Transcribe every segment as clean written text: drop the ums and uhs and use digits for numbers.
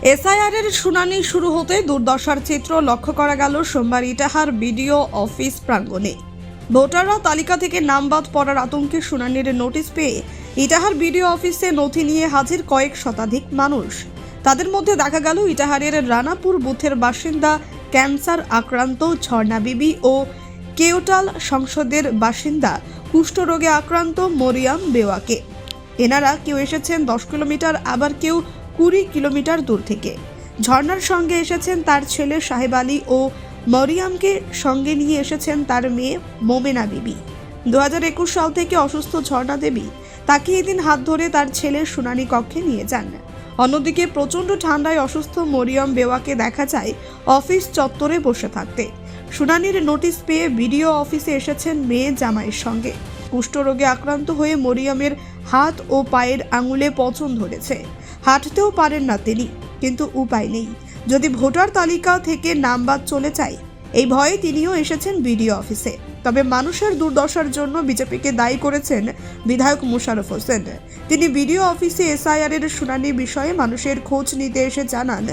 এসআইআরের শুনানি শুরু হতে দুর্দশার চিত্র লক্ষ্য করা গেল সোমবার ইটাহার বিডিও অফিস প্রাঙ্গণে। ভোটাররা তালিকা থেকে নাম বাদ পড়ার আতঙ্কে শুনানির নোটিশ পেয়ে ইটাহার বিডিও অফিসে নথি নিয়ে হাজির কয়েক শতাধিক মানুষ। তাদের মধ্যে দেখা গেল ইটাহারের রানাপুর বুথের বাসিন্দা ক্যান্সার আক্রান্ত ঝর্ণা বিবি ও কেওটাল সংসদের বাসিন্দা কুষ্ঠরোগে আক্রান্ত মরিয়াম বেওয়াকে। এনারা কেউ এসেছেন 10 কিলোমিটার, আবার কেউ 20 কিলোমিটার দূর থেকে। ঝর্ণার সঙ্গে এসেছেন তার ছেলে সাহেব আলী ও মরিয়ামকে সঙ্গে নিয়ে এসেছেন তার মেয়ে মোমেনা বিবি। 2021 সাল থেকে অসুস্থ ঝর্ণা দেবী তাকে এদিন হাত ধরে তার ছেলের শুনানি কক্ষে নিয়ে যান। অন্যদিকে প্রচণ্ড ঠান্ডায় অসুস্থ মরিয়ম বেওয়াকে দেখা যায় অফিস চত্বরে বসে থাকতে। শুনানির নোটিশ পেয়ে বিডিও অফিসে এসেছেন মেয়ে জামাইয়ের সঙ্গে। কুষ্ঠরোগে আক্রান্ত হয়ে মরিয়মের হাত ও পায়ের আঙুলে পচন ধরেছে, হাঁটতেও পারেন না তিনি, কিন্তু উপায় নেই। যদি ভোটার তালিকা থেকে নাম বাদ চলে যায়, এই ভয়ে তিনিও এসেছেন বিডিও অফিসে। তবে মানুষের দুর্দশার জন্য বিজেপিকে দায়ী করেছেন বিধায়ক মোশাররফ হোসেন। তিনি বিডিও অফিসে এসআইআর এর শুনানি বিষয়ে মানুষের খোঁজ নিতে এসে জানান,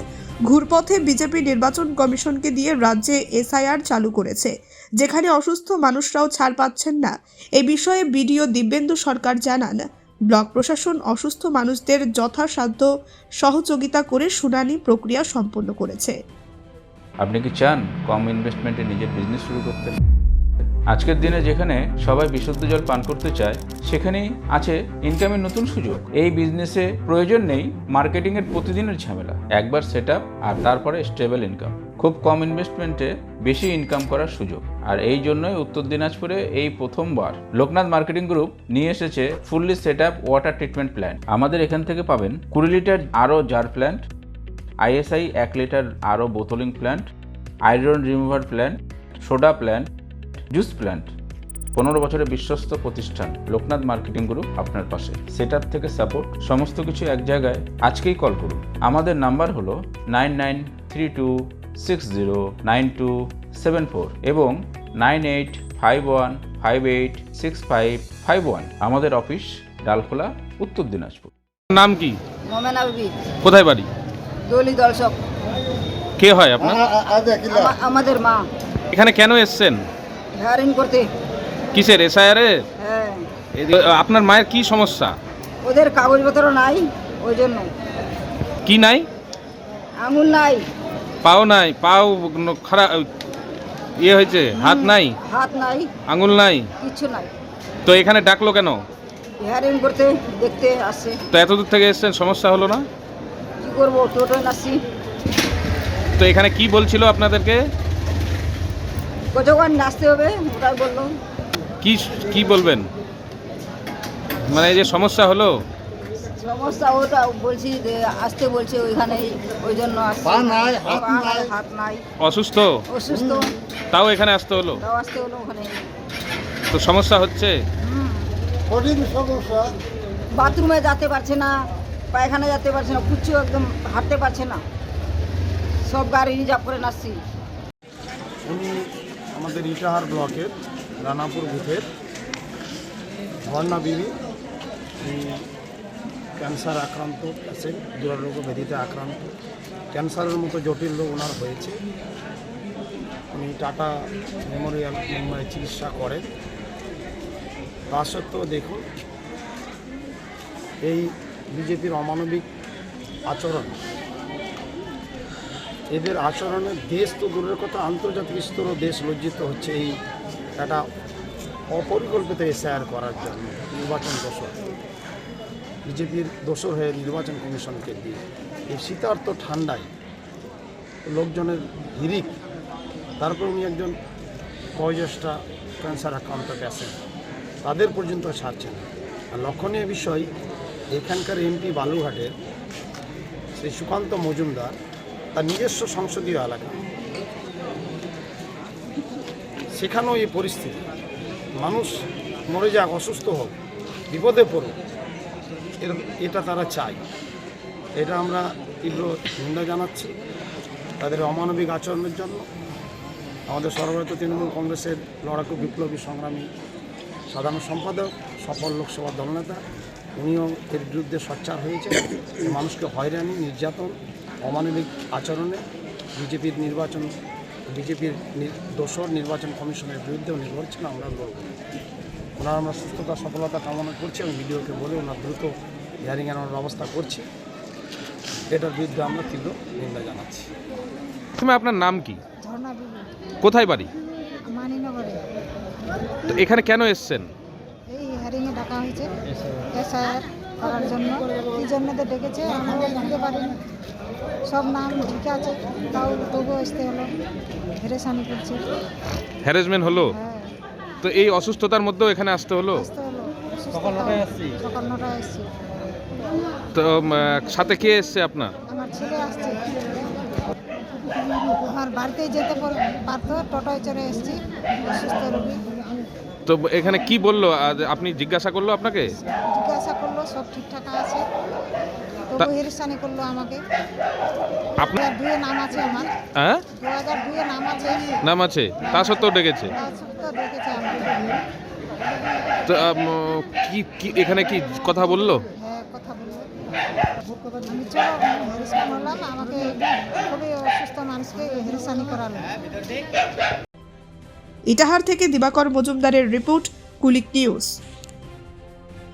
ঘুরপথে বিজেপি নির্বাচন কমিশনকে দিয়ে রাজ্যে এসআইআর চালু করেছে, যেখানে অসুস্থ মানুষরাও ছাড় পাচ্ছেন না। এই বিষয়ে বিডিও দিব্যেন্দু সরকার জানান, ব্লক প্রশাসন অসুস্থ মানুষদের যথাসাধ্য সহযোগিতা করে শুনানি প্রক্রিয়া সম্পন্ন করেছে। আপনি কি চান কম ইনভেস্টমেন্টে নিজের বিজনেস শুরু করতে? আজকের দিনে যেখানে সবাই বিশুদ্ধ জল পান করতে চায়, সেখানেই আছে ইনকামের নতুন সুযোগ। এই বিজনেসে প্রয়োজন নেই মার্কেটিংয়ের প্রতিদিনের ঝামেলা। একবার সেট আপ আর তারপরে স্টেবল ইনকাম। খুব কম ইনভেস্টমেন্টে বেশি ইনকাম করার সুযোগ। আর এই জন্যই উত্তর দিনাজপুরে এই প্রথমবার লোকনাথ মার্কেটিং গ্রুপ নিয়ে এসেছে fully set up water treatment plant. আমাদের এখান থেকে পাবেন 20 লিটার আরও জার প্ল্যান্ট, ISI 1 লিটার আরও bottling plant, iron remover plant, soda plant, juice plant. 15 বছরের বিশ্বস্ত প্রতিষ্ঠান লোকনাথ মার্কেটিং গ্রুপ আপনার পাশে। সেট আপ থেকে সাপোর্ট, সমস্ত কিছু এক জায়গায়। আজকেই কল করুন। আমাদের নাম্বার হলো 9932609274 এবং 9851586551। আমাদের অফিস ডালখোলা, উত্তর দিনাজপুর। নাম কি? মোমেনা বিবি। কোথায় বাড়ি? দলি দলসক। কে হয় আপনার? আমাদের মা। এখানে কেন এসেছেন? হেয়ারিং করতে। কিসের? এসআইআর এর? হ্যাঁ। আপনার মায়ের কি সমস্যা? ওদের কাগজপত্র নাই, ওই জন্য। কি নাই? আঙুল নাই, পাও নাই, পাও খারাপ ইয়ে হয়েছে, হাত নাই, হাত নাই, আঙুল নাই, কিচ্ছু নাই। তো এখানে ডাকলো কেন? হেয়ারিং করতে দেখতে আসছে। তো এত দূর থেকে এসেছেন, সমস্যা হলো না? কি করবো, টোটো আসছি। তো এখানে কি বলছিল আপনাদেরকে? কতক্ষণ আসতে হবে ওটাই বললো। কি কি বলবেন? মানে এই যে সমস্যা হলো, সমস্যা ওটা বলছি যে আসতে বলছে ওইখানে, ওই জন্য আসছি। হাত নাই, অসুস্থ, অসুস্থ, তাও এখানে আসতে হলো। তাও আসতে হলো ওখানে। তো সমস্যা হচ্ছে, সমস্যা, বাথরুমে যেতে পারছে না, পায়খানা যেতে পারছে না, কিচ্ছু একদম হাঁটতে পারছে না, সব গাড়ি রিজার্ভ করে নাচছি। উনি আমাদের ইটাহার ব্লকের রানাপুর বুথের ঝর্ণা বিবি। ক্যান্সার আক্রান্ত পেশেন্ট, দুরারোগ্য ব্যাধিতে আক্রান্ত। ক্যান্সারের মতো জটিল রোগ ওনার হয়েছে। উনি টাটা মেমোরিয়াল মুম্বাই চিকিৎসা করেন। তা সত্ত্বেও দেখুন, এই বিজেপির অমানবিক আচরণ, এদের আচরণে দেশ তো দূরের কথা, আন্তর্জাতিক স্তরেও দেশ লজ্জিত হচ্ছে। এই একটা অপরিকল্পিত এসআইআর করার জন্য নির্বাচন দোষর, বিজেপির দোষর হয়ে নির্বাচন কমিশনকে দিয়ে এই শীতার্ত ঠান্ডায় লোকজনের হিরিক, তারপর উনি একজন বয়োজ্যেষ্ঠা ক্যান্সার আক্রান্ত পেশেন্ট, তাদের পর্যন্ত ছাড়ছে না। আর লক্ষণীয় বিষয়, এখানকার এমপি বালুঘাটের শ্রী সুকান্ত মজুমদার, তার নিজস্ব সংসদীয় এলাকা, সেখানেও এই পরিস্থিতি। মানুষ মরে যাক, অসুস্থ হোক, বিপদে পড়ুক, এটা তারা চায়। এটা আমরা তীব্র নিন্দা জানাচ্ছি তাদের অমানবিক আচরণের জন্য। আমাদের সর্বভারতীয় তৃণমূল কংগ্রেসের লড়াকু বিপ্লবী সংগ্রামী সাধারণ সম্পাদক, সফল লোকসভা দলনেতা, উনিও এর বিরুদ্ধে সোচ্চার হয়েছে। মানুষকে হয়রানি, নির্যাতন অমানবিক আচরণে বিজেপির দোসর নির্বাচন কমিশনের বিরুদ্ধেও নির্ভর ছিল আমরা লড়ব। ওনার আমরা সুস্থতা সফলতা কামনা করছি এবং ভিডিওকে বলে ওনার দ্রুত হিয়ারিং আনার ব্যবস্থা করছি। এটার বিরুদ্ধে আমরা তীব্র নিন্দা জানাচ্ছি। তুমি আপনার নাম কি, ঝর্ণা বিবি, কোথায় বাড়ি? মানিনগরে। তো এখানে কেন এসছেন? এই হিয়ারিংয়ে ডাকা হয়েছে এসআইআর করার জন্য। এই জন্য তো ডেকেছে, আমরাও জানতে পারিনি। সব নাম ঠিক আছে, তাও তবুও আসতে হলো, হেরেসানি করছে। হ্যারাসমেন্ট হলো? হ্যাঁ, তো এই অসুস্থতার মধ্যেও এখানে আসতে হলো? আসতে হলো। সকাল 9টায় আসছি। তো সাথে কে এসছে আপনার? আমার ছেলে আসছে। আমার বাড়িতে যেতে পারতো, টোটোয় চড়ে এসছি, অসুস্থ রোগী। তো এখানে কি বললো? আপনি জিজ্ঞাসা করলো আপনাকে? জিজ্ঞাসা করলো, সব ঠিকঠাক আছে, তবু হেরেসানি করলো আমাকে। আপনার 2002-এ নাম আছে আমার, হ্যাঁ 2002-এ নাম আছে। নাম আছে, তা সত্ত্বেও ডেকেছে? তার সত্ত্বেও ডেকেছে আমাকে। তো কি এখানে কি কথা বললো? হ্যাঁ, কথা বললো। আমি চলো হেরেসানি হলাম, আমাকে খুবই অসুস্থ মানুষকে হেরেসানি করালো। ইটাহার থেকে দিবাকর মজুমদারের রিপোর্ট, কুলিক নিউজ।